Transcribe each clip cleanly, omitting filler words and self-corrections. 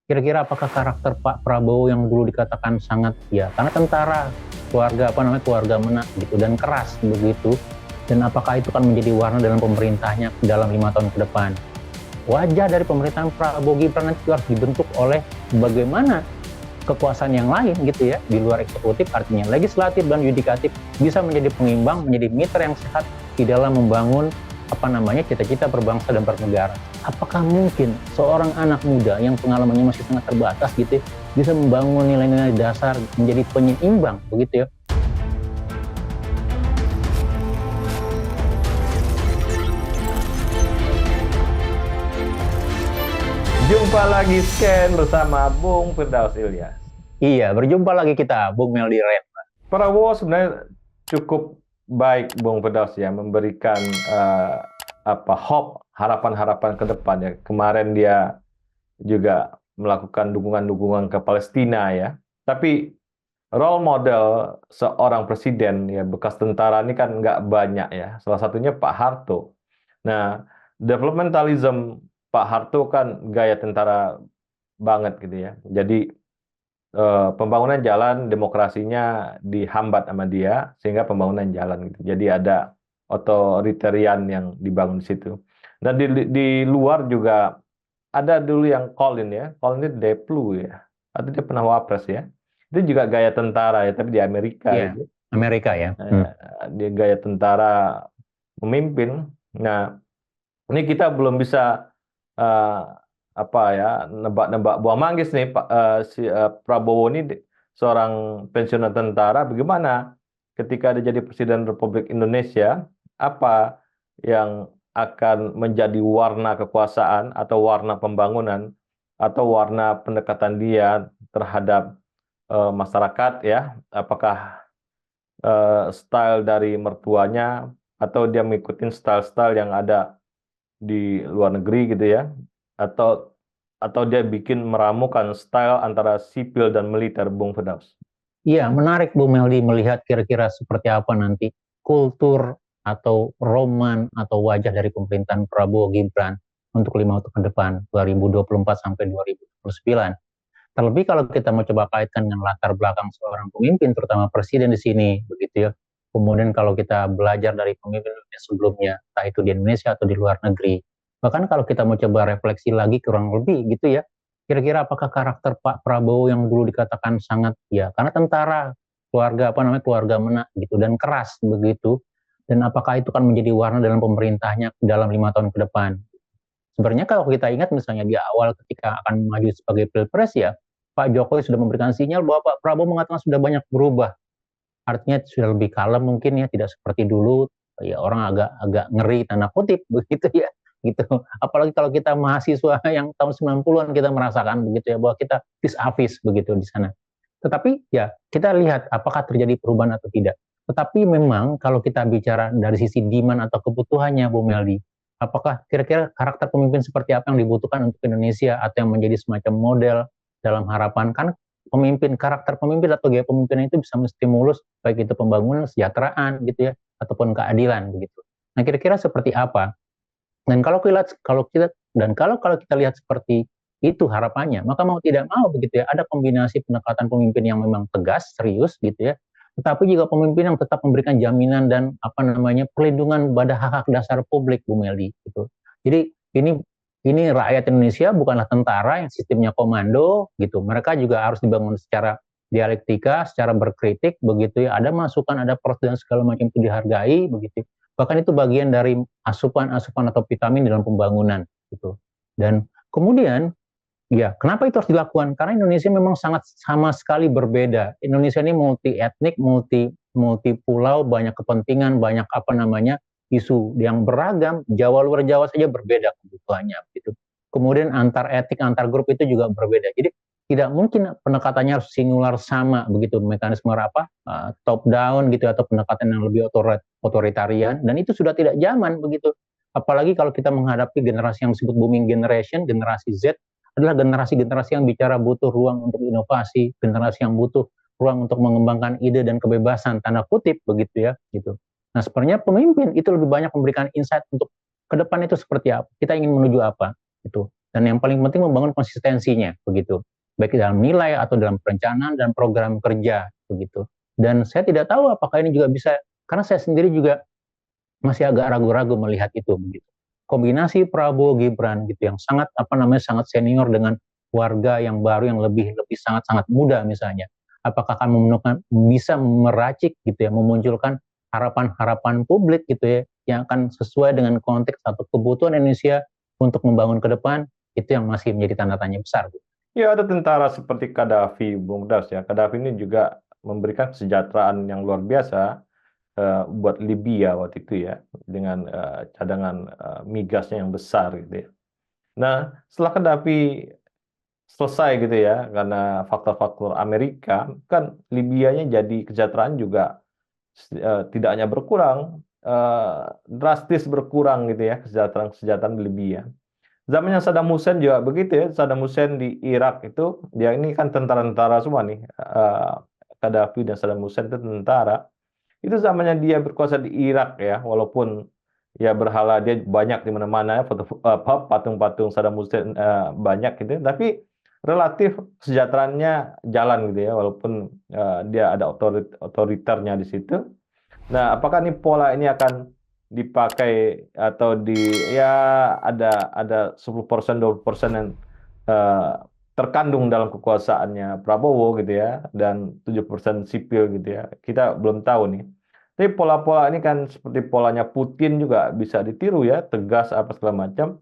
Kira-kira apakah karakter Pak Prabowo yang dulu dikatakan sangat ya karena tentara, keluarga menak gitu dan keras begitu, dan apakah itu akan menjadi warna dalam pemerintahnya dalam 5 tahun ke depan? Wajah dari pemerintahan Prabowo Gibran nanti harus dibentuk oleh bagaimana kekuasaan yang lain gitu ya, di luar eksekutif, artinya legislatif dan yudikatif bisa menjadi pengimbang, menjadi mitra yang sehat di dalam membangun cita-cita berbangsa dan bernegara. Apakah mungkin seorang anak muda yang pengalamannya masih sangat terbatas gitu ya, bisa membangun nilai-nilai dasar menjadi penyeimbang begitu ya? Jumpa lagi Scan bersama Bung Firdaus Ilyas. Iya, berjumpa lagi kita, Bung Meldi Ren. Prabowo sebenarnya cukup baik, Bung Firdaus ya, memberikan hope, harapan-harapan ke depan ya. Kemarin dia juga melakukan dukungan-dukungan ke Palestina ya. Tapi role model seorang presiden ya bekas tentara ini kan nggak banyak ya. Salah satunya Pak Harto. Nah, developmentalism Pak Harto kan gaya tentara banget gitu ya. Jadi pembangunan jalan demokrasinya dihambat sama dia sehingga pembangunan jalan gitu. Jadi ada otoritarian yang dibangun di situ. Dan di luar juga ada dulu yang Colin ya, Colin itu Deplu ya, atau dia pernah wapres ya. Itu juga gaya tentara ya, tapi di Amerika Iya, itu. Amerika ya. Dia gaya tentara memimpin. Nah, ini kita belum bisa eh, nebak-nebak buah manggis nih Pak Prabowo ini seorang pensiunan tentara bagaimana ketika dia jadi Presiden Republik Indonesia, apa yang akan menjadi warna kekuasaan atau warna pembangunan atau warna pendekatan dia terhadap masyarakat ya, apakah style dari mertuanya atau dia mengikuti style-style yang ada di luar negeri gitu ya, atau dia bikin meramukan style antara sipil dan militer, Bung Firdaus. Iya, menarik Bu Meldi melihat kira-kira seperti apa nanti kultur atau roman atau wajah dari pemerintahan Prabowo Gibran untuk 5 tahun ke depan, 2024 sampai 2029. Terlebih kalau kita mau coba kaitkan dengan latar belakang seorang pemimpin, terutama presiden di sini, begitu ya. Kemudian kalau kita belajar dari pemimpin sebelumnya, entah itu di Indonesia atau di luar negeri, bahkan kalau kita mau coba refleksi lagi kurang lebih gitu ya, kira-kira apakah karakter Pak Prabowo yang dulu dikatakan sangat ya karena tentara, keluarga menak gitu dan keras begitu, dan apakah itu kan menjadi warna dalam pemerintahnya dalam 5 tahun ke depan. Sebenarnya kalau kita ingat misalnya di awal ketika akan maju sebagai pilpres ya, Pak Jokowi sudah memberikan sinyal bahwa Pak Prabowo mengatakan sudah banyak berubah. Artinya sudah lebih kalem mungkin ya, tidak seperti dulu ya, orang agak ngeri tanda kutip begitu ya, gitu. Apalagi kalau kita mahasiswa yang tahun 90-an kita merasakan begitu ya, bahwa kita vis-a-vis begitu di sana. Tetapi ya kita lihat apakah terjadi perubahan atau tidak. Tetapi memang kalau kita bicara dari sisi demand atau kebutuhannya Bu Meldi, apakah kira-kira karakter pemimpin seperti apa yang dibutuhkan untuk Indonesia atau yang menjadi semacam model dalam harapan, kan pemimpin, karakter pemimpin atau gaya pemimpin itu bisa menstimulus baik itu pembangunan, kesejahteraan gitu ya, ataupun keadilan begitu. Nah, kira-kira seperti apa? Dan kalau kita lihat seperti itu harapannya, maka mau tidak mau begitu ya, ada kombinasi pendekatan pemimpin yang memang tegas, serius gitu ya, tetapi juga pemimpin yang tetap memberikan jaminan dan perlindungan pada hak-hak dasar publik, Bu Meldi gitu. Jadi ini rakyat Indonesia bukanlah tentara yang sistemnya komando gitu. Mereka juga harus dibangun secara dialektika, secara berkritik begitu ya. Ada masukan, ada proses dan segala macam itu dihargai begitu. Bahkan itu bagian dari asupan-asupan atau vitamin dalam pembangunan gitu. Dan kemudian ya, kenapa itu harus dilakukan? Karena Indonesia memang sangat sama sekali berbeda. Indonesia ini multi etnik, multi pulau, banyak kepentingan, banyak isu yang beragam. Jawa luar Jawa saja berbeda kebutuhannya gitu. Kemudian antar etnik, antar grup itu juga berbeda. Jadi tidak mungkin pendekatannya harus singular sama begitu, mekanisme top down gitu atau pendekatan yang lebih otoritarian, dan itu sudah tidak zaman begitu. Apalagi kalau kita menghadapi generasi yang disebut booming generation, generasi Z adalah generasi-generasi yang bicara butuh ruang untuk inovasi, generasi yang butuh ruang untuk mengembangkan ide dan kebebasan tanda kutip begitu ya gitu. Nah, sebenarnya pemimpin itu lebih banyak memberikan insight untuk ke depan itu seperti apa, kita ingin menuju apa gitu. Dan yang paling penting membangun konsistensinya, begitu. Baik dalam nilai atau dalam perencanaan dan program kerja, begitu. Dan saya tidak tahu apakah ini juga bisa, karena saya sendiri juga masih agak ragu-ragu melihat itu, begitu. Kombinasi Prabowo Gibran gitu yang sangat sangat senior dengan warga yang baru yang lebih sangat-sangat muda misalnya. Apakah akan bisa meracik gitu ya, memunculkan harapan-harapan publik gitu ya yang akan sesuai dengan konteks atau kebutuhan Indonesia untuk membangun ke depan, itu yang masih menjadi tanda tanya besar. Ya, ada tentara seperti Gaddafi, Bung Das ya. Gaddafi ini juga memberikan kesejahteraan yang luar biasa buat Libya waktu itu ya, dengan cadangan migasnya yang besar gitu ya. Nah, setelah Gaddafi selesai gitu ya, karena faktor-faktor Amerika, kan Libyanya jadi kesejahteraan juga tidak hanya berkurang, drastis berkurang gitu ya, kesejahteraan di Libya. Zamannya Saddam Hussein juga begitu ya. Saddam Hussein di Irak itu, dia ini kan tentara-tentara semua nih. Gaddafi dan Saddam Hussein itu tentara. Itu zamannya dia berkuasa di Irak ya, walaupun ya berhala dia banyak di mana-mana ya, patung-patung Saddam Hussein banyak gitu, tapi relatif kesejahteraannya jalan gitu ya, walaupun dia ada otoriternya di situ. Nah, apakah nih pola ini akan dipakai atau ya ada 10% 20% yang terkandung dalam kekuasaannya Prabowo gitu ya, dan 7% sipil gitu ya. Kita belum tahu nih. Tapi pola-pola ini kan seperti polanya Putin juga bisa ditiru ya, tegas apa segala macam.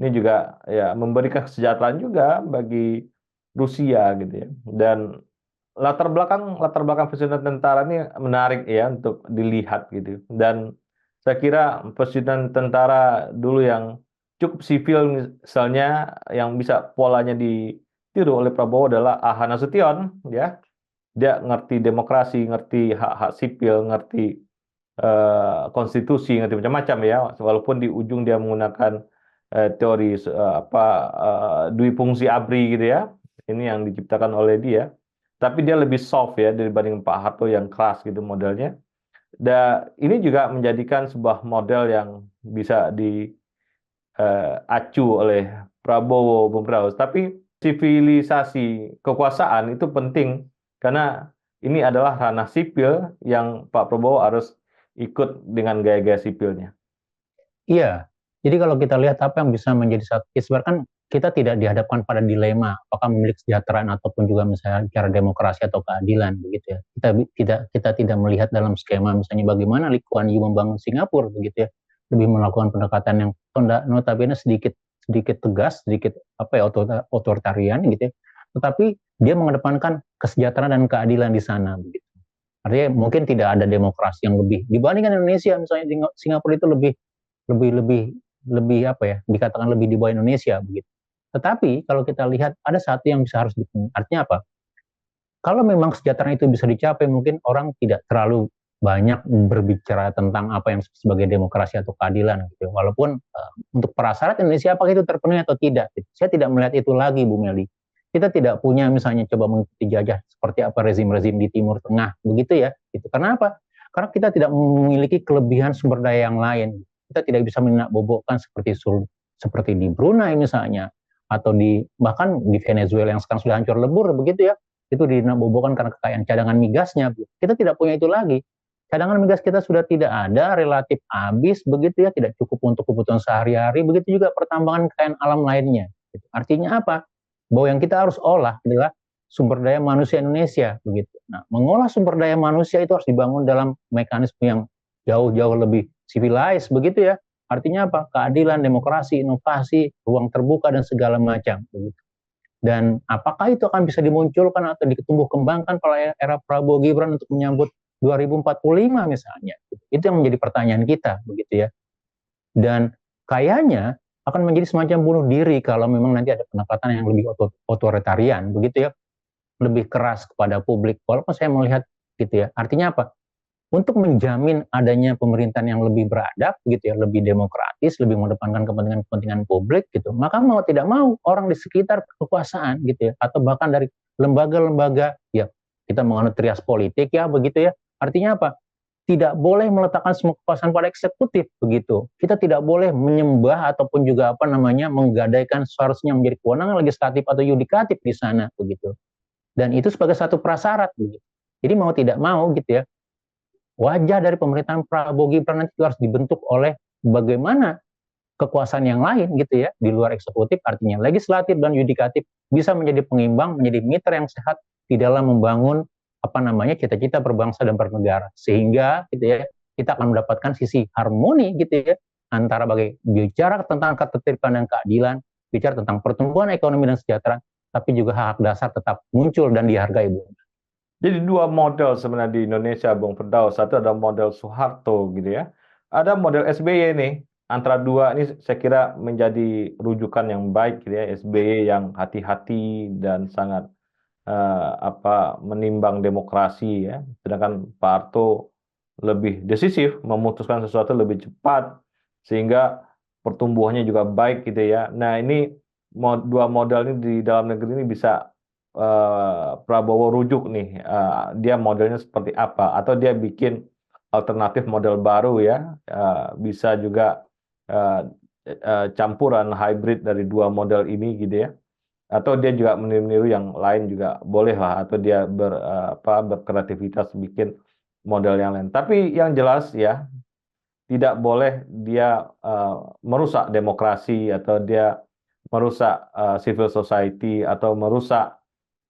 Ini juga ya memberikan kesejahteraan juga bagi Rusia gitu ya. Dan latar belakang pensiunan tentara ini menarik ya untuk dilihat gitu. Dan saya kira pensiunan tentara dulu yang cukup sipil misalnya, yang bisa polanya ditiru oleh Prabowo adalah Aha Nasution ya. Dia ngerti demokrasi, ngerti hak-hak sipil, ngerti konstitusi, ngerti macam-macam ya. Walaupun di ujung dia menggunakan teori dui fungsi ABRI gitu ya. Ini yang diciptakan oleh dia. Tapi dia lebih soft ya dibanding Pak Harto yang keras gitu modelnya. Dan ini juga menjadikan sebuah model yang bisa diacu oleh Prabowo, Bung Praus. Tapi sivilisasi kekuasaan itu penting karena ini adalah ranah sipil yang Pak Prabowo harus ikut dengan gaya-gaya sipilnya. Iya, jadi kalau kita lihat apa yang bisa menjadi satu, sebenarnya kan kita tidak dihadapkan pada dilema apakah memiliki kesejahteraan ataupun juga misalnya cara demokrasi atau keadilan begitu ya. Kita tidak melihat dalam skema misalnya bagaimana Lee Kuan Yew membangun Singapura begitu ya, lebih melakukan pendekatan yang notabene sedikit tegas, sedikit otoritarian gitu ya. Tetapi dia mengedepankan kesejahteraan dan keadilan di sana begitu. Artinya mungkin tidak ada demokrasi yang lebih dibandingkan Indonesia, misalnya Singapura itu lebih dikatakan lebih di bawah Indonesia begitu. Tetapi kalau kita lihat ada satu yang harus dipenuhi. Artinya apa? Kalau memang kesejahteraan itu bisa dicapai, mungkin orang tidak terlalu banyak berbicara tentang apa yang sebagai demokrasi atau keadilan gitu. Walaupun untuk prasyarat Indonesia apakah itu terpenuhi atau tidak? Gitu. Saya tidak melihat itu lagi, Bu Meli. Kita tidak punya misalnya coba mengikuti jajah seperti apa rezim-rezim di Timur Tengah begitu ya. Gitu. Karena apa? Karena kita tidak memiliki kelebihan sumber daya yang lain. Kita tidak bisa menakbobokkan seperti di Brunei misalnya, atau bahkan di Venezuela yang sekarang sudah hancur lebur begitu ya, itu dinakbobokkan karena kekayaan cadangan migasnya. Kita tidak punya itu lagi. Cadangan migas kita sudah tidak ada, relatif habis begitu ya, tidak cukup untuk kebutuhan sehari-hari, begitu juga pertambangan kekayaan alam lainnya. Artinya apa? Bahwa yang kita harus olah adalah sumber daya manusia Indonesia begitu. Nah, mengolah sumber daya manusia itu harus dibangun dalam mekanisme yang jauh-jauh lebih civilized begitu ya. Artinya apa? Keadilan, demokrasi, inovasi, ruang terbuka dan segala macam begitu. Dan apakah itu akan bisa dimunculkan atau ditumbuh kembangkan pada era Prabowo Gibran untuk menyambut 2045 misalnya? Itu yang menjadi pertanyaan kita begitu ya. Dan kayaknya akan menjadi semacam bunuh diri kalau memang nanti ada pendekatan yang lebih otoritarian begitu ya, lebih keras kepada publik. Walaupun saya melihat gitu ya, artinya apa? Untuk menjamin adanya pemerintahan yang lebih beradab gitu ya, lebih demokratis, lebih mengedepankan kepentingan publik gitu, maka mau tidak mau orang di sekitar kekuasaan gitu ya, atau bahkan dari lembaga-lembaga ya, kita menganut trias politik ya begitu ya, artinya apa? tidak boleh meletakkan semua kekuasaan pada eksekutif begitu. Kita tidak boleh menyembah ataupun juga menggadaikan seharusnya menjadi kewenangan legislatif atau yudikatif di sana begitu. Dan itu sebagai satu prasyarat begitu. Jadi mau tidak mau gitu ya, wajah dari pemerintahan Prabowo Gibran nanti harus dibentuk oleh bagaimana kekuasaan yang lain gitu ya di luar eksekutif, artinya legislatif dan yudikatif bisa menjadi pengimbang, menjadi mitra yang sehat di dalam membangun cita-cita berbangsa dan bernegara, sehingga gitu ya kita akan mendapatkan sisi harmoni gitu ya antara bicara tentang ketertiban dan keadilan, bicara tentang pertumbuhan ekonomi dan kesejahteraan, tapi juga hak dasar tetap muncul dan dihargai, Bu. Jadi dua model sebenarnya di Indonesia, Bung Firdaus. Satu ada model Soeharto gitu ya. Ada model SBY nih. Antara dua ini saya kira menjadi rujukan yang baik gitu ya. SBY yang hati-hati dan sangat menimbang demokrasi ya. Sedangkan Pak Harto lebih decisif, memutuskan sesuatu lebih cepat sehingga pertumbuhannya juga baik gitu ya. Nah, ini dua model ini di dalam negeri ini bisa Prabowo rujuk nih, dia modelnya seperti apa, atau dia bikin alternatif model baru ya, bisa juga campuran hybrid dari dua model ini gitu ya, atau dia juga meniru-niru yang lain juga boleh lah, atau dia berkreativitas bikin model yang lain. Tapi yang jelas ya, tidak boleh dia merusak demokrasi, atau dia merusak civil society, atau merusak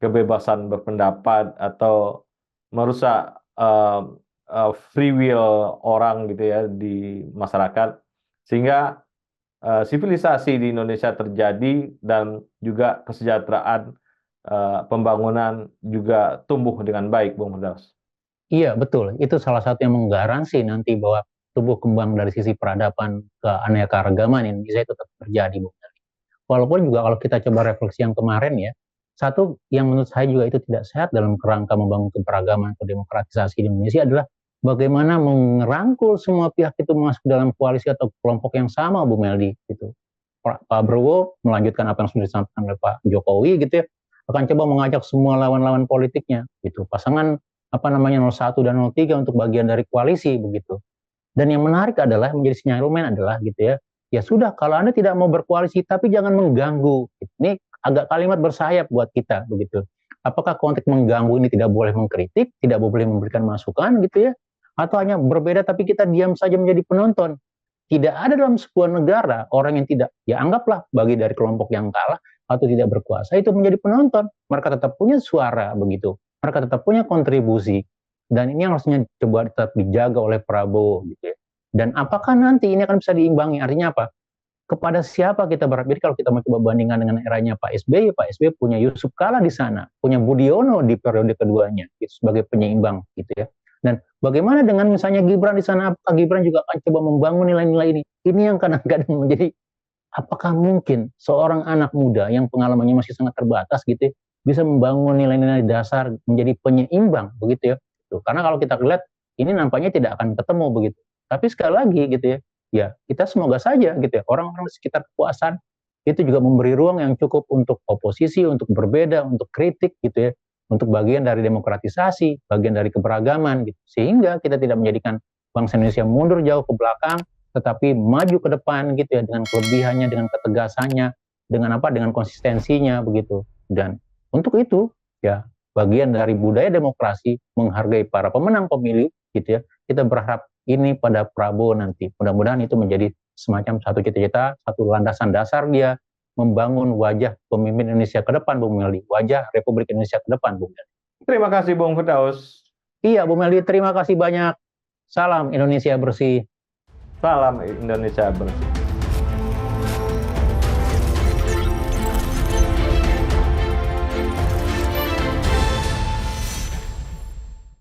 kebebasan berpendapat, atau merusak free will orang gitu ya di masyarakat, sehingga sivilisasi di Indonesia terjadi dan juga kesejahteraan pembangunan juga tumbuh dengan baik, Bung Firdaus. Iya, betul. Itu salah satu yang menggaransi nanti bahwa tumbuh kembang dari sisi peradaban keanekaragaman Indonesia itu tetap terjadi, Bu. Walaupun juga kalau kita coba refleksi yang kemarin ya, satu yang menurut saya juga itu tidak sehat dalam kerangka membangun keberagaman atau demokratisasi di Indonesia adalah bagaimana merangkul semua pihak itu masuk dalam koalisi atau kelompok yang sama, Bu Meldi. Gitu. Pak Prabowo melanjutkan apa yang sudah disampaikan oleh Pak Jokowi gitu ya, akan coba mengajak semua lawan-lawan politiknya, gitu. Pasangan 01 dan 03 untuk bagian dari koalisi begitu. Dan yang menarik adalah menjadi sinyalemen adalah gitu ya, ya sudah kalau Anda tidak mau berkoalisi tapi jangan mengganggu. Ini agak kalimat bersayap buat kita begitu. Apakah konteks mengganggu ini tidak boleh mengkritik, tidak boleh memberikan masukan gitu ya, atau hanya berbeda tapi kita diam saja menjadi penonton? Tidak ada dalam sebuah negara orang yang tidak, ya anggaplah bagi dari kelompok yang kalah atau tidak berkuasa itu menjadi penonton. Mereka tetap punya suara begitu. Mereka tetap punya kontribusi. Dan ini yang harusnya coba tetap dijaga oleh Prabowo gitu ya. Dan apakah nanti ini akan bisa diimbangi? Artinya apa? Kepada siapa kita berharap? Jadi kalau kita mau coba bandingkan dengan eranya Pak SBY punya Yusuf Kala di sana, punya Budiono di periode keduanya gitu, sebagai penyeimbang gitu ya. Dan bagaimana dengan misalnya Gibran di sana? Apakah Gibran juga akan coba membangun nilai-nilai ini? Ini yang kadang-kadang menjadi, apakah mungkin seorang anak muda yang pengalamannya masih sangat terbatas gitu ya, bisa membangun nilai-nilai dasar menjadi penyeimbang begitu ya? Karena kalau kita lihat ini nampaknya tidak akan ketemu begitu. Tapi sekali lagi gitu ya, ya kita semoga saja gitu ya orang-orang di sekitar kekuasaan itu juga memberi ruang yang cukup untuk oposisi, untuk berbeda, untuk kritik gitu ya, untuk bagian dari demokratisasi, bagian dari keberagaman gitu. Sehingga kita tidak menjadikan bangsa Indonesia mundur jauh ke belakang, tetapi maju ke depan gitu ya dengan kelebihannya, dengan ketegasannya, dengan konsistensinya begitu. Dan untuk itu ya bagian dari budaya demokrasi menghargai para pemenang pemilu gitu ya. Kita berharap ini pada Prabowo nanti. Mudah-mudahan itu menjadi semacam satu cita-cita, satu landasan dasar dia membangun wajah pemimpin Indonesia ke depan, Bung Meldi. Wajah Republik Indonesia ke depan, Bung Meldi. Terima kasih, Bung Firdaus. Iya, Bung Meldi, terima kasih banyak. Salam Indonesia bersih. Salam Indonesia bersih.